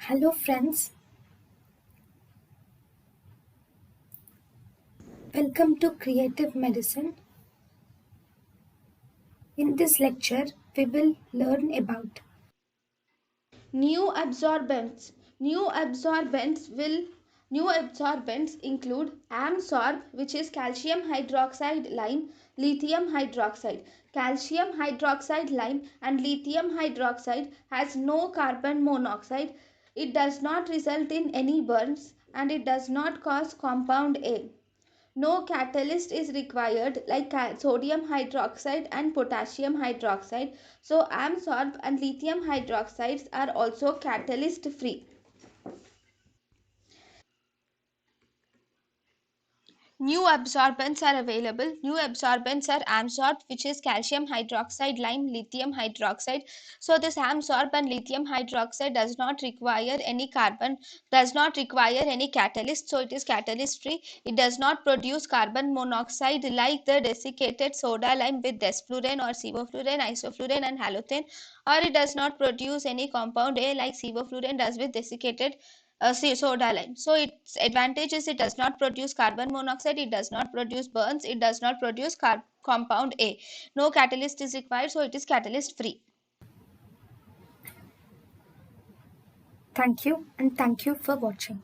Hello friends, welcome to Creative Medicine. In this lecture, we will learn about New absorbents. New absorbents include Amsorb, which is calcium hydroxide lime, lithium hydroxide. Calcium hydroxide lime and lithium hydroxide has no carbon monoxide. It does not result in any burns and it does not cause compound A. No catalyst is required like sodium hydroxide and potassium hydroxide. So Amsorb and lithium hydroxides are also catalyst free. New absorbents are available. New absorbents are Amsorb, which is calcium hydroxide lime lithium hydroxide. So this Amsorb and lithium hydroxide does not require any carbon, does not require any catalyst. So it is catalyst free. It does not produce carbon monoxide like the desiccated soda lime with desflurane or sevoflurane, isoflurane and halothane, or it does not produce any compound A like sevoflurane does with desiccated soda lime. So its advantage is it does not produce carbon monoxide, it does not produce burns, it does not produce compound A. No catalyst is required, so it is catalyst free. thank you and thank you for watching.